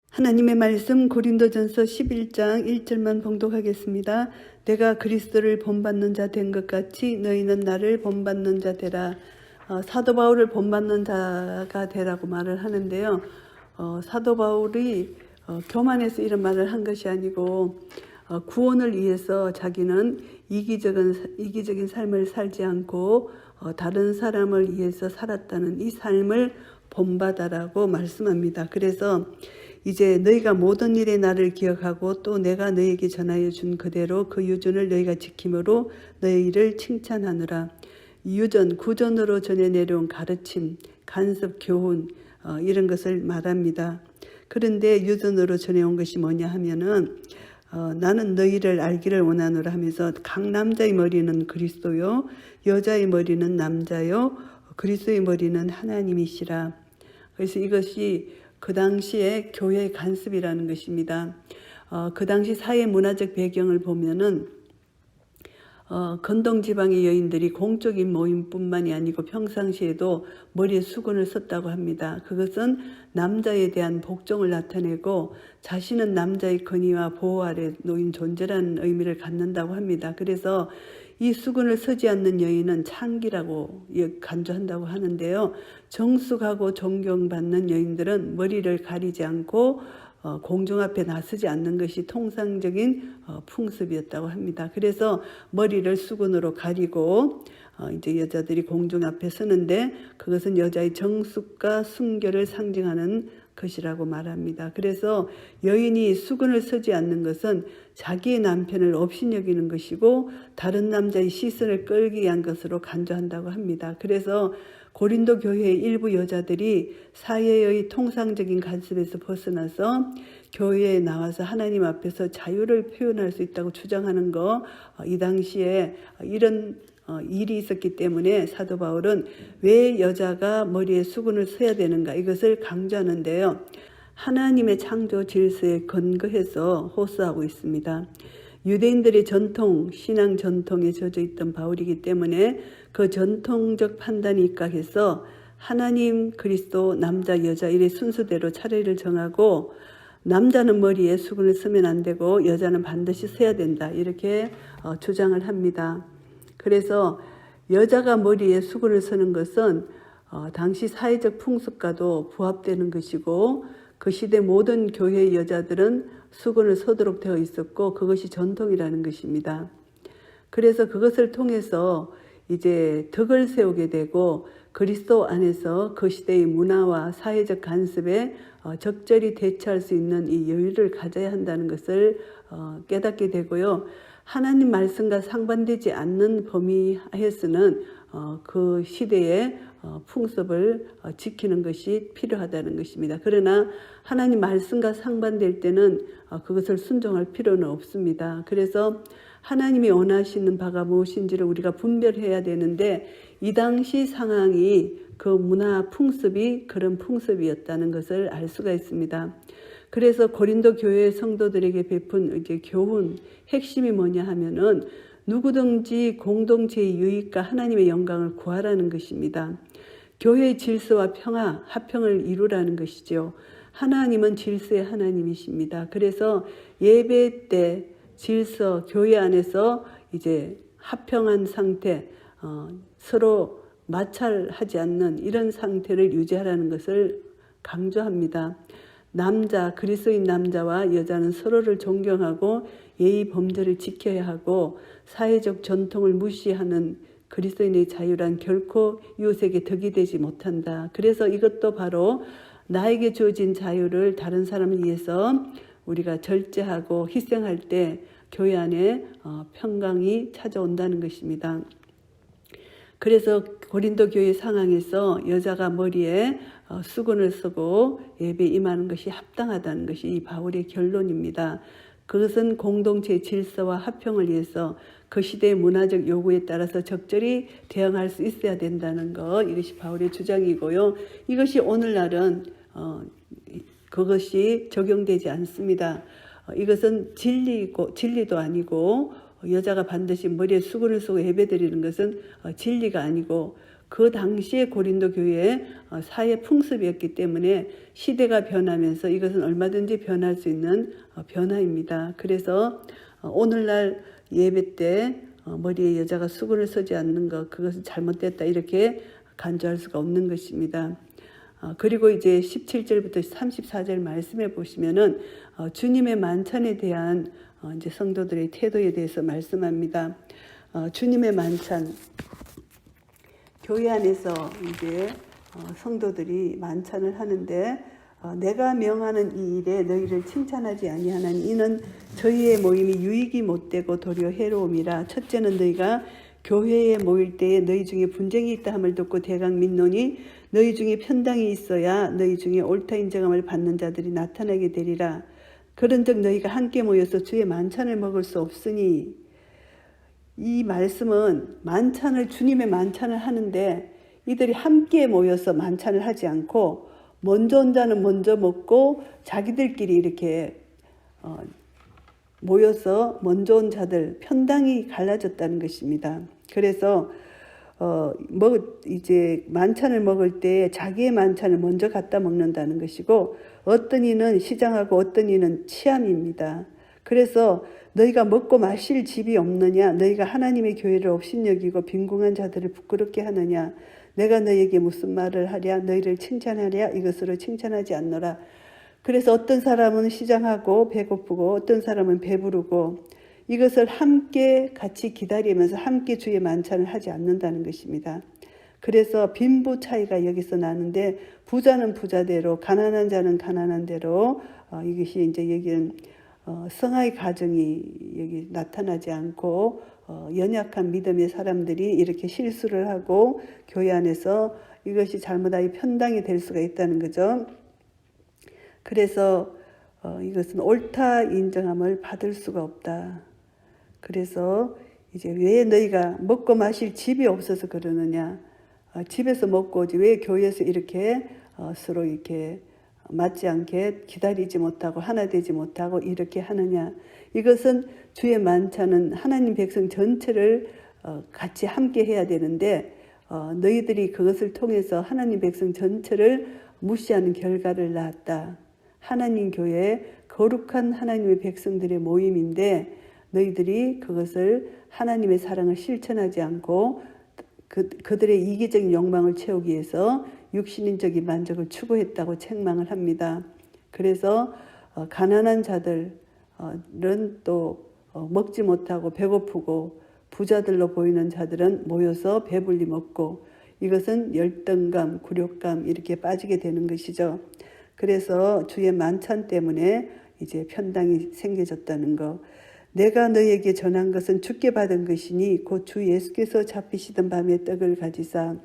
하나님의 말씀 고린도전서 11장 1절만 봉독하겠습니다. 내가 그리스도를 본받는 자 된 것 같이 너희는 나를 본받는 자 되라. 사도 바울을 본받는 자가 되라고 말을 하는데요. 사도 바울이 교만해서 이런 말을 한 것이 아니고 구원을 위해서 자기는 이기적인 삶을 살지 않고 다른 사람을 위해서 살았다는 이 삶을 본받아라고 말씀합니다. 그래서 이제 너희가 모든 일에 나를 기억하고 또 내가 너희에게 전하여 준 그대로 그 유전을 너희가 지킴으로 너희를 칭찬하느라. 유전, 구전으로 전해 내려온 가르침, 간섭, 교훈 이런 것을 말합니다. 그런데 유전으로 전해온 것이 뭐냐 하면은 나는 너희를 알기를 원하노라 하면서 각 남자의 머리는 그리스도요 여자의 머리는 남자요 그리스도의 머리는 하나님이시라. 그래서 이것이 그 당시에 교회의 간섭이라는 것입니다. 그 당시 사회 문화적 배경을 보면은 건동 지방의 여인들이 공적인 모임뿐만이 아니고 평상시에도 머리에 수건을 썼다고 합니다. 그것은 남자에 대한 복종을 나타내고 자신은 남자의 권위와 보호 아래 놓인 존재라는 의미를 갖는다고 합니다. 그래서 이 수건을 쓰지 않는 여인은 창기라고 간주한다고 하는데요. 정숙하고 존경받는 여인들은 머리를 가리지 않고 공중 앞에 나서지 않는 것이 통상적인 풍습이었다고 합니다. 그래서 머리를 수건으로 가리고 이제 여자들이 공중 앞에 서는데 그것은 여자의 정숙과 순결을 상징하는 것이라고 말합니다. 그래서 여인이 수건을 쓰지 않는 것은 자기의 남편을 업신여기는 것이고 다른 남자의 시선을 끌기 위한 것으로 간주한다고 합니다. 그래서 고린도 교회의 일부 여자들이 사회의 통상적인 간섭에서 벗어나서 교회에 나와서 하나님 앞에서 자유를 표현할 수 있다고 주장하는 거, 이 당시에 이런 일이 있었기 때문에 사도 바울은 왜 여자가 머리에 수건을 써야 되는가 이것을 강조하는데요. 하나님의 창조 질서에 근거해서 호소하고 있습니다. 유대인들의 전통, 신앙 전통에 젖어 있던 바울이기 때문에 그 전통적 판단이 입각해서 하나님, 그리스도, 남자, 여자 이래 순서대로 차례를 정하고 남자는 머리에 수건을 쓰면 안 되고 여자는 반드시 써야 된다 이렇게 주장을 합니다. 그래서 여자가 머리에 수건을 쓰는 것은 당시 사회적 풍습과도 부합되는 것이고 그 시대 모든 교회의 여자들은 수건을 쓰도록 되어 있었고 그것이 전통이라는 것입니다. 그래서 그것을 통해서 이제 덕을 세우게 되고 그리스도 안에서 그 시대의 문화와 사회적 간섭에 적절히 대처할 수 있는 이 여유를 가져야 한다는 것을 깨닫게 되고요. 하나님 말씀과 상반되지 않는 범위 하에서는 그 시대의 풍습을 지키는 것이 필요하다는 것입니다. 그러나 하나님 말씀과 상반될 때는 그것을 순종할 필요는 없습니다. 그래서 하나님이 원하시는 바가 무엇인지를 우리가 분별해야 되는데 이 당시 상황이 그 문화 풍습이 그런 풍습이었다는 것을 알 수가 있습니다. 그래서 고린도 교회 성도들에게 베푼 이제 교훈 핵심이 뭐냐 하면은 누구든지 공동체의 유익과 하나님의 영광을 구하라는 것입니다. 교회의 질서와 평화, 화평을 이루라는 것이죠. 하나님은 질서의 하나님이십니다. 그래서 예배 때 질서, 교회 안에서 이제 화평한 상태, 서로 마찰하지 않는 이런 상태를 유지하라는 것을 강조합니다. 남자, 그리스도인 남자와 여자는 서로를 존경하고 예의 범절을 지켜야 하고 사회적 전통을 무시하는 그리스도인의 자유란 결코 이웃에게 덕이 되지 못한다. 그래서 이것도 바로 나에게 주어진 자유를 다른 사람을 위해서 우리가 절제하고 희생할 때 교회 안에 평강이 찾아온다는 것입니다. 그래서 고린도 교회 상황에서 여자가 머리에 수건을 쓰고 예배에 임하는 것이 합당하다는 것이 이 바울의 결론입니다. 그것은 공동체의 질서와 화평을 위해서 그 시대의 문화적 요구에 따라서 적절히 대응할 수 있어야 된다는 것, 이것이 바울의 주장이고요. 이것이 오늘날은 그것이 적용되지 않습니다. 이것은 진리도 아니고 여자가 반드시 머리에 수건을 쓰고 예배드리는 것은 진리가 아니고 그 당시에 고린도 교회의 사회 풍습이었기 때문에 시대가 변하면서 이것은 얼마든지 변할 수 있는 변화입니다. 그래서 오늘날 예배 때 머리에 여자가 수건을 쓰지 않는 것, 그것은 잘못됐다 이렇게 간주할 수가 없는 것입니다. 그리고 이제 17절부터 34절 말씀해 보시면은 주님의 만찬에 대한 이제 성도들의 태도에 대해서 말씀합니다. 주님의 만찬, 교회 안에서 이제 성도들이 만찬을 하는데 내가 명하는 이 일에 너희를 칭찬하지 아니하나니 이는 저희의 모임이 유익이 못되고 도리어 해로움이라. 첫째는 너희가 교회에 모일 때에 너희 중에 분쟁이 있다 함을 듣고 대강 믿노니 너희 중에 편당이 있어야 너희 중에 옳다 인정함을 받는 자들이 나타나게 되리라. 그런즉 너희가 함께 모여서 주의 만찬을 먹을 수 없으니. 이 말씀은 주님의 만찬을 하는데 이들이 함께 모여서 만찬을 하지 않고 먼저 온 자는 먼저 먹고 자기들끼리 이렇게 모여서 먼저 온 자들 편당이 갈라졌다는 것입니다. 그래서 이제 만찬을 먹을 때 자기의 만찬을 먼저 갖다 먹는다는 것이고 어떤 이는 시장하고 어떤 이는 치암입니다. 그래서 너희가 먹고 마실 집이 없느냐? 너희가 하나님의 교회를 업신여기고 빈궁한 자들을 부끄럽게 하느냐? 내가 너희에게 무슨 말을 하랴? 너희를 칭찬하랴? 이것으로 칭찬하지 않노라. 그래서 어떤 사람은 시장하고 배고프고 어떤 사람은 배부르고 이것을 함께 같이 기다리면서 함께 주의 만찬을 하지 않는다는 것입니다. 그래서 빈부 차이가 여기서 나는데 부자는 부자대로 가난한 자는 가난한 대로 이것이 이제 여기는 성화의 가정이 여기 나타나지 않고 연약한 믿음의 사람들이 이렇게 실수를 하고 교회 안에서 이것이 잘못하여 편당이 될 수가 있다는 거죠. 그래서 이것은 옳다 인정함을 받을 수가 없다. 그래서 이제 왜 너희가 먹고 마실 집이 없어서 그러느냐? 집에서 먹고 오지 왜 교회에서 이렇게 서로 이렇게 맞지 않게 기다리지 못하고 하나 되지 못하고 이렇게 하느냐. 이것은 주의 만찬은 하나님 백성 전체를 같이 함께 해야 되는데 너희들이 그것을 통해서 하나님 백성 전체를 무시하는 결과를 낳았다. 하나님 교회 거룩한 하나님의 백성들의 모임인데 너희들이 그것을 하나님의 사랑을 실천하지 않고 그들의 이기적인 욕망을 채우기 위해서 육신적인 만족을 추구했다고 책망을 합니다. 그래서 가난한 자들은 또 먹지 못하고 배고프고 부자들로 보이는 자들은 모여서 배불리 먹고 이것은 열등감, 굴욕감 이렇게 빠지게 되는 것이죠. 그래서 주의 만찬 때문에 이제 편당이 생겨졌다는 것. 내가 너에게 전한 것은 주께 받은 것이니 곧 주 예수께서 잡히시던 밤에 떡을 가지사.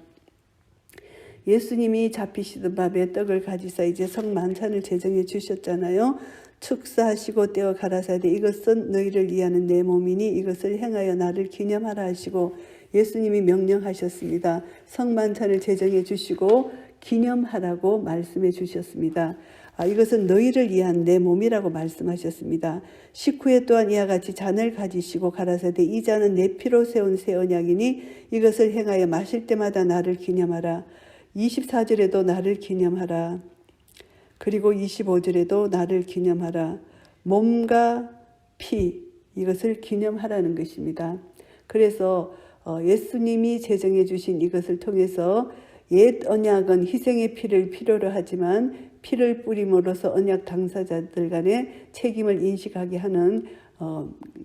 예수님이 잡히시던 밤에 떡을 가지사 이제 성만찬을 제정해 주셨잖아요. 축사하시고 떼어 가라사대 이것은 너희를 위하는 내 몸이니 이것을 행하여 나를 기념하라 하시고 예수님이 명령하셨습니다. 성만찬을 제정해 주시고 기념하라고 말씀해 주셨습니다. 이것은 너희를 위한 내 몸이라고 말씀하셨습니다. 식후에 또한 이와 같이 잔을 가지시고 가라사대 이 잔은 내 피로 세운 새 언약이니 이것을 행하여 마실 때마다 나를 기념하라. 24절에도 나를 기념하라. 그리고 25절에도 나를 기념하라. 몸과 피 이것을 기념하라는 것입니다. 그래서 예수님이 제정해 주신 이것을 통해서 옛 언약은 희생의 피를 필요로 하지만 피를 뿌림으로써 언약 당사자들 간의 책임을 인식하게 하는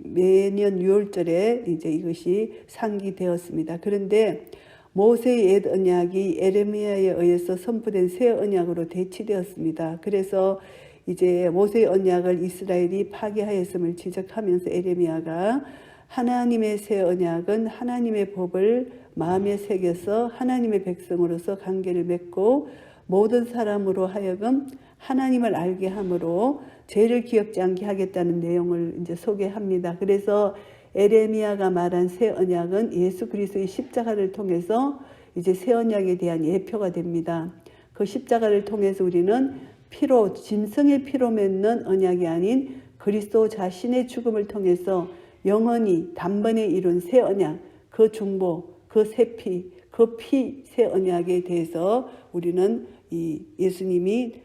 매년 6월절에 이제 이것이 상기되었습니다. 그런데 모세의 옛 언약이 에레미야에 의해서 선포된 새 언약으로 대치되었습니다. 그래서 이제 모세의 언약을 이스라엘이 파괴하였음을 지적하면서 에레미야가 하나님의 새 언약은 하나님의 법을 마음에 새겨서 하나님의 백성으로서 관계를 맺고 모든 사람으로 하여금 하나님을 알게 함으로 죄를 기억지 않게 하겠다는 내용을 이제 소개합니다. 그래서 에레미야가 말한 새 언약은 예수 그리스도의 십자가를 통해서 이제 새 언약에 대한 예표가 됩니다. 그 십자가를 통해서 우리는 피로 짐승의 피로 맺는 언약이 아닌 그리스도 자신의 죽음을 통해서 영원히 단번에 이룬 새 언약, 그 중보, 그 새 피, 그 그 피 새 언약에 대해서 우리는 이 예수님이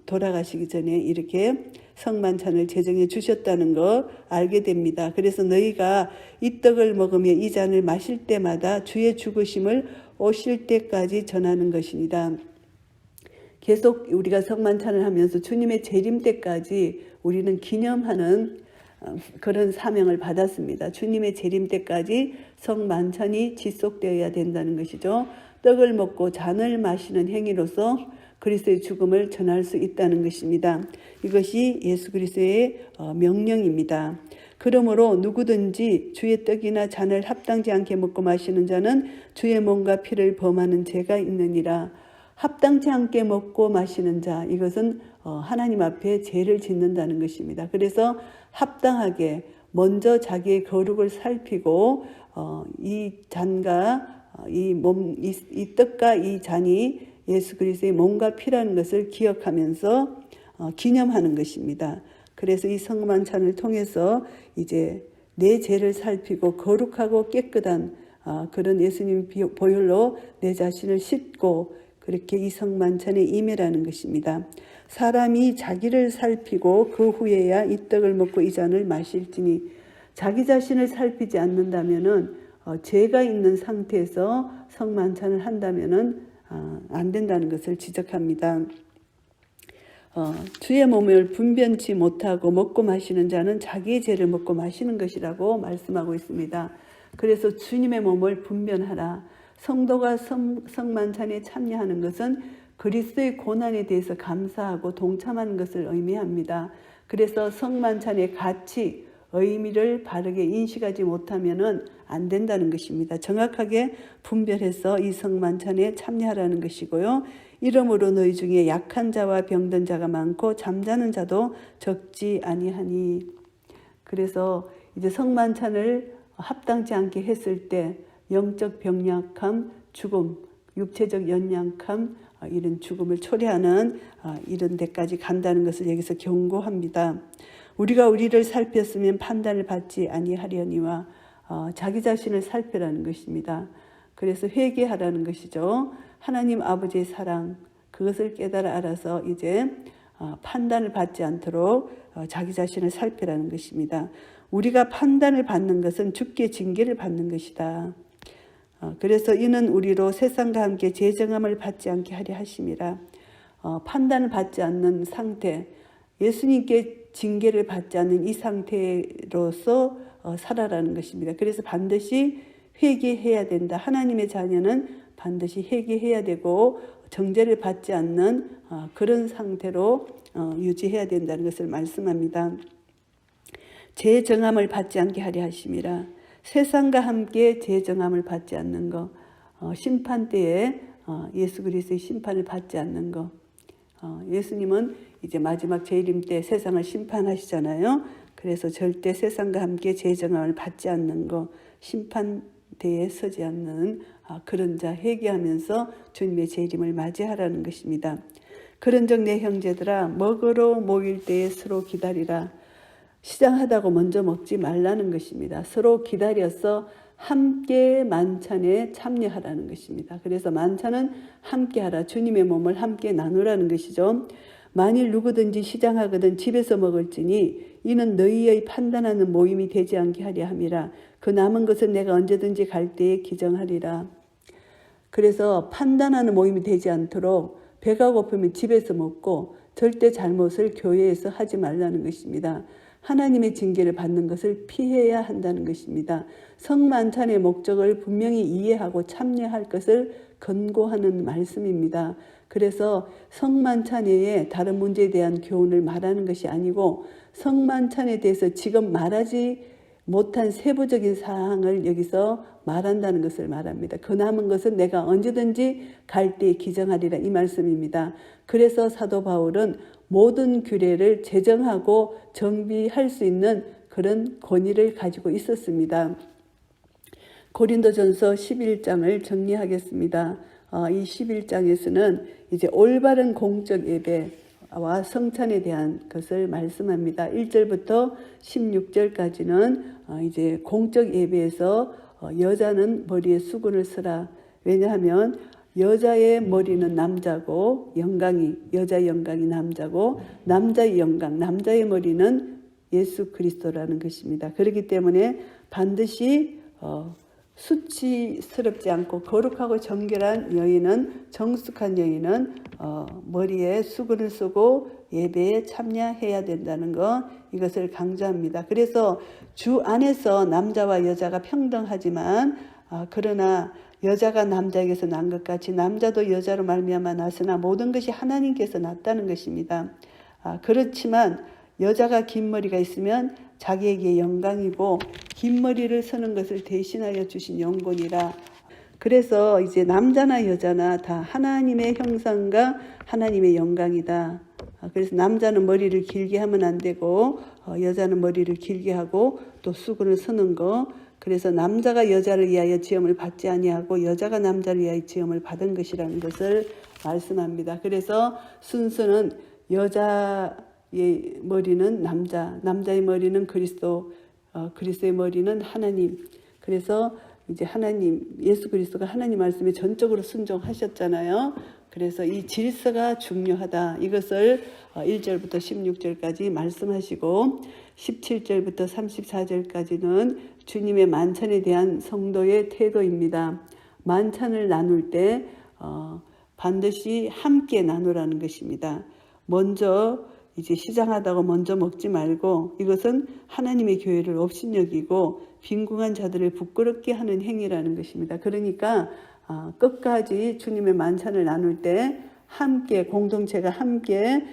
돌아가시기 전에 이렇게 성만찬을 제정해 주셨다는 거 알게 됩니다. 그래서 너희가 이 떡을 먹으며 이 잔을 마실 때마다 주의 죽으심을 오실 때까지 전하는 것입니다. 계속 우리가 성만찬을 하면서 주님의 재림 때까지 우리는 기념하는 그런 사명을 받았습니다. 주님의 재림 때까지 성만찬이 지속되어야 된다는 것이죠. 떡을 먹고 잔을 마시는 행위로서 그리스도의 죽음을 전할 수 있다는 것입니다. 이것이 예수 그리스도의 명령입니다. 그러므로 누구든지 주의 떡이나 잔을 합당치 않게 먹고 마시는 자는 주의 몸과 피를 범하는 죄가 있느니라. 합당치 않게 먹고 마시는 자, 이것은 하나님 앞에 죄를 짓는다는 것입니다. 그래서 합당하게 먼저 자기의 거룩을 살피고 이 잔과 이 떡과 이 잔이 예수 그리스도의 몸과 피라는 것을 기억하면서 기념하는 것입니다. 그래서 이 성만찬을 통해서 이제 내 죄를 살피고 거룩하고 깨끗한 그런 예수님 보혈로 내 자신을 씻고 그렇게 이 성만찬에 임해라는 것입니다. 사람이 자기를 살피고 그 후에야 이 떡을 먹고 이 잔을 마실지니, 자기 자신을 살피지 않는다면은 죄가 있는 상태에서 성만찬을 한다면은 안 된다는 것을 지적합니다. 주의 몸을 분변치 못하고 먹고 마시는 자는 자기의 죄를 먹고 마시는 것이라고 말씀하고 있습니다. 그래서 주님의 몸을 분변하라. 성도가 성만찬에 참여하는 것은 그리스도의 고난에 대해서 감사하고 동참하는 것을 의미합니다. 그래서 성만찬의 가치, 의미를 바르게 인식하지 못하면 안 된다는 것입니다. 정확하게 분별해서 이 성만찬에 참여하라는 것이고요. 이러므로 너희 중에 약한 자와 병든 자가 많고 잠자는 자도 적지 아니하니. 그래서 이제 성만찬을 합당치 않게 했을 때 영적 병약함, 죽음, 육체적 연약함, 이런 죽음을 초래하는 이런 데까지 간다는 것을 여기서 경고합니다. 우리가 우리를 살폈으면 판단을 받지 아니하려니와, 자기 자신을 살펴라는 것입니다. 그래서 회개하라는 것이죠. 하나님 아버지의 사랑, 그것을 깨달아 알아서 이제 판단을 받지 않도록 자기 자신을 살펴라는 것입니다. 우리가 판단을 받는 것은 주께 징계를 받는 것이다. 그래서 이는 우리로 세상과 함께 재정함을 받지 않게 하려 하심이라. 판단을 받지 않는 상태, 예수님께 징계를 받지 않는 이 상태로서 살아라는 것입니다. 그래서 반드시 회개해야 된다. 하나님의 자녀는 반드시 회개해야 되고 정죄를 받지 않는 그런 상태로 유지해야 된다는 것을 말씀합니다. 재정함을 받지 않게 하려 하심이라. 세상과 함께 재정함을 받지 않는 것, 심판 때에 예수 그리스도의 심판을 받지 않는 것. 예수님은 이제 마지막 재림 때 세상을 심판하시잖아요. 그래서 절대 세상과 함께 재정함을 받지 않는 것, 심판대에 서지 않는 그런 자, 회개하면서 주님의 재림을 맞이하라는 것입니다. 그런즉 내 형제들아, 먹으러 모일 때에 서로 기다리라. 시장하다고 먼저 먹지 말라는 것입니다. 서로 기다려서 함께 만찬에 참여하라는 것입니다. 그래서 만찬은 함께 하라. 주님의 몸을 함께 나누라는 것이죠. 만일 누구든지 시장하거든 집에서 먹을지니 이는 너희의 판단하는 모임이 되지 않게 하려 함이라. 그 남은 것은 내가 언제든지 갈 때에 기정하리라. 그래서 판단하는 모임이 되지 않도록 배가 고프면 집에서 먹고 절대 잘못을 교회에서 하지 말라는 것입니다. 하나님의 징계를 받는 것을 피해야 한다는 것입니다. 성만찬의 목적을 분명히 이해하고 참여할 것을 권고하는 말씀입니다. 그래서 성만찬 외에 다른 문제에 대한 교훈을 말하는 것이 아니고 성만찬에 대해서 지금 말하지 못한 세부적인 사항을 여기서 말한다는 것을 말합니다. 그 남은 것은 내가 언제든지 갈 때에 기정하리라, 이 말씀입니다. 그래서 사도 바울은 모든 규례를 제정하고 정비할 수 있는 그런 권위를 가지고 있었습니다. 고린도전서 11장을 정리하겠습니다. 이 11장에서는 이제 올바른 공적 예배와 성찬에 대한 것을 말씀합니다. 1절부터 16절까지는 이제 공적 예배에서 여자는 머리에 수건을 쓰라, 왜냐하면 여자의 머리는 남자고 여자의 영광이 남자고 남자의 영광, 남자의 머리는 예수 그리스도라는 것입니다. 그렇기 때문에 반드시 수치스럽지 않고 거룩하고 정결한 여인은, 정숙한 여인은 머리에 수건을 쓰고 예배에 참여해야 된다는 것, 이것을 강조합니다. 그래서 주 안에서 남자와 여자가 평등하지만 그러나 여자가 남자에게서 난 것 같이 남자도 여자로 말미암아 났으나 모든 것이 하나님께서 났다는 것입니다. 그렇지만 여자가 긴 머리가 있으면 자기에게 영광이고 긴 머리를 서는 것을 대신하여 주신 영혼이라. 그래서 이제 남자나 여자나 다 하나님의 형상과 하나님의 영광이다. 그래서 남자는 머리를 길게 하면 안 되고 여자는 머리를 길게 하고 또 수건을 서는 거. 그래서 남자가 여자를 위하여 지음을 받지 아니하고 여자가 남자를 위하여 지음을 받은 것이라는 것을 말씀합니다. 그래서 순서는 여자의 머리는 남자의 머리는 그리스도, 그리스도의 머리는 하나님. 그래서 이제 하나님, 예수 그리스도가 하나님 말씀에 전적으로 순종하셨잖아요. 그래서 이 질서가 중요하다. 이것을 1절부터 16절까지 말씀하시고 17절부터 34절까지는 주님의 만찬에 대한 성도의 태도입니다. 만찬을 나눌 때 반드시 함께 나누라는 것입니다. 먼저 이제 시장하다고 먼저 먹지 말고 이것은 하나님의 교회를 업신여기고 빈궁한 자들을 부끄럽게 하는 행위라는 것입니다. 그러니까 끝까지 주님의 만찬을 나눌 때 함께, 공동체가 함께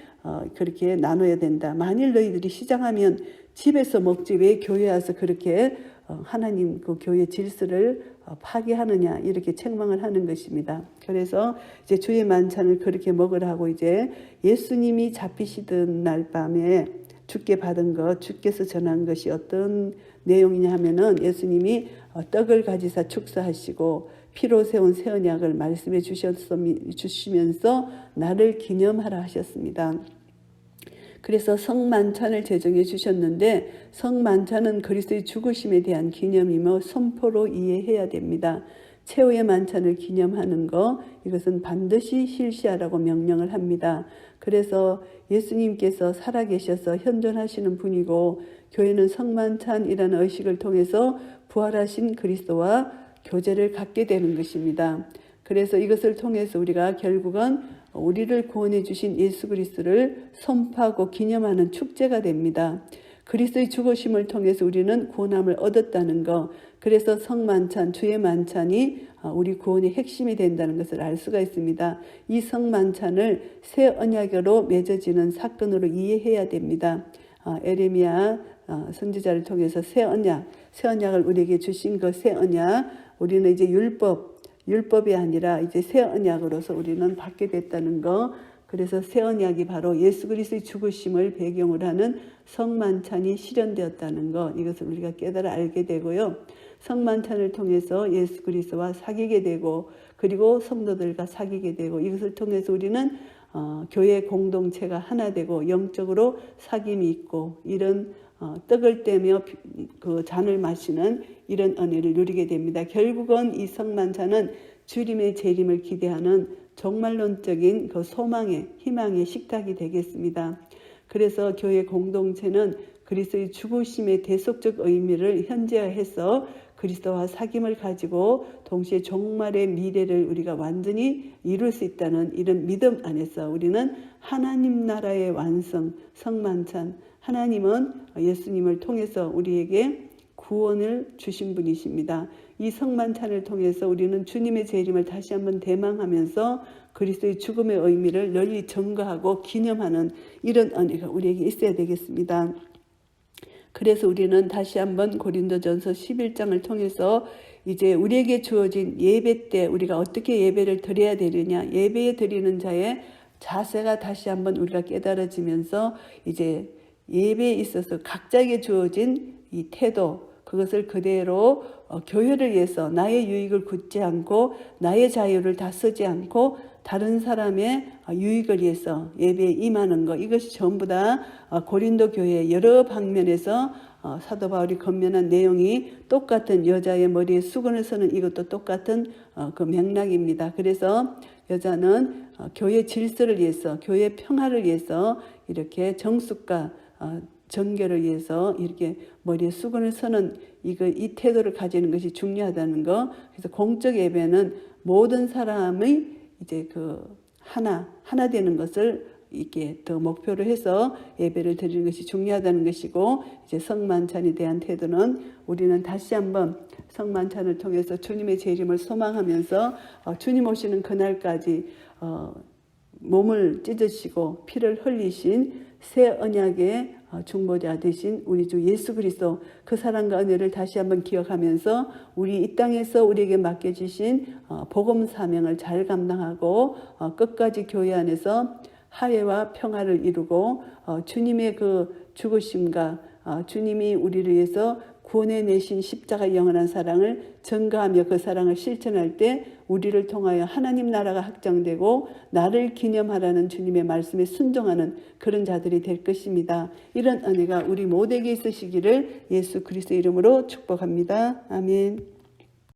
그렇게 나눠야 된다. 만일 너희들이 시장하면 집에서 먹지 왜 교회에 와서 그렇게 하나님 그 교회 질서를 파괴하느냐, 이렇게 책망을 하는 것입니다. 그래서 이제 주의 만찬을 그렇게 먹으라 하고 이제 예수님이 잡히시던 날 밤에 주께 받은 것, 주께서 전한 것이 어떤 내용이냐 하면은 예수님이 떡을 가지사 축사하시고 피로 세운 새 언약을 말씀해 주시면서 나를 기념하라 하셨습니다. 그래서 성만찬을 제정해 주셨는데 성만찬은 그리스도의 죽으심에 대한 기념이며 선포로 이해해야 됩니다. 최후의 만찬을 기념하는 것, 이것은 반드시 실시하라고 명령을 합니다. 그래서 예수님께서 살아계셔서 현존하시는 분이고 교회는 성만찬이라는 의식을 통해서 부활하신 그리스도와 교제를 갖게 되는 것입니다. 그래서 이것을 통해서 우리가 결국은 우리를 구원해 주신 예수 그리스도를 선포하고 기념하는 축제가 됩니다. 그리스도의 죽으심을 통해서 우리는 구원함을 얻었다는 것, 그래서 성만찬, 주의 만찬이 우리 구원의 핵심이 된다는 것을 알 수가 있습니다. 이 성만찬을 새 언약으로 맺어지는 사건으로 이해해야 됩니다. 에레미야 선지자를 통해서 새 언약을 우리에게 주신 그 새 언약, 우리는 이제 율법이 아니라 이제 새 언약으로서 우리는 받게 됐다는 거. 그래서 새 언약이 바로 예수 그리스도의 죽으심을 배경으로 하는 성만찬이 실현되었다는 것, 이것을 우리가 깨달아 알게 되고요. 성만찬을 통해서 예수 그리스도와 사귀게 되고 그리고 성도들과 사귀게 되고 이것을 통해서 우리는 교회 공동체가 하나 되고 영적으로 사귐이 있고 이런 떡을 떼며 그 잔을 마시는 이런 은혜를 누리게 됩니다. 결국은 이 성만찬은 주님의 재림을 기대하는 종말론적인 그 소망의, 희망의 식탁이 되겠습니다. 그래서 교회 공동체는 그리스도의 죽으심의 대속적 의미를 현재화해서 그리스도와 사귐을 가지고 동시에 종말의 미래를 우리가 완전히 이룰 수 있다는 이런 믿음 안에서 우리는 하나님 나라의 완성, 성만찬, 하나님은 예수님을 통해서 우리에게 구원을 주신 분이십니다. 이 성만찬을 통해서 우리는 주님의 재림을 다시 한번 대망하면서 그리스도의 죽음의 의미를 널리 전가하고 기념하는 이런 은혜가 우리에게 있어야 되겠습니다. 그래서 우리는 다시 한번 고린도전서 11장을 통해서 이제 우리에게 주어진 예배 때 우리가 어떻게 예배를 드려야 되느냐, 예배에 드리는 자의 자세가 다시 한번 우리가 깨달아지면서 이제 예배에 있어서 각자에게 주어진 이 태도, 그것을 그대로 교회를 위해서 나의 유익을 굳지 않고 나의 자유를 다 쓰지 않고 다른 사람의 유익을 위해서 예배에 임하는 것, 이것이 전부 다 고린도 교회의 여러 방면에서 사도 바울이 건면한 내용이 똑같은 여자의 머리에 수건을 서는 이것도 똑같은 그 맥락입니다. 그래서 여자는 교회 질서를 위해서, 교회 평화를 위해서 이렇게 정숙과 정결을 위해서 이렇게 머리에 수건을 서는 이 태도를 가지는 것이 중요하다는 거. 그래서 공적 예배는 모든 사람의 이제 하나 되는 것을 이게 더 목표로 해서 예배를 드리는 것이 중요하다는 것이고, 이제 성만찬에 대한 태도는 우리는 다시 한번 성만찬을 통해서 주님의 재림을 소망하면서 주님 오시는 그날까지 몸을 찢으시고 피를 흘리신 새 언약의 중보자 되신 우리 주 예수 그리스도 그 사랑과 은혜를 다시 한번 기억하면서 우리 이 땅에서 우리에게 맡겨주신 복음 사명을 잘 감당하고 끝까지 교회 안에서 화해와 평화를 이루고 주님의 그 죽으심과 주님이 우리를 위해서 구원해 내신 십자가 영원한 사랑을 전가하며 그 사랑을 실천할 때 우리를 통하여 하나님 나라가 확장되고 나를 기념하라는 주님의 말씀에 순종하는 그런 자들이 될 것입니다. 이런 은혜가 우리 모두에게 있으시기를 예수 그리스도 이름으로 축복합니다. 아멘.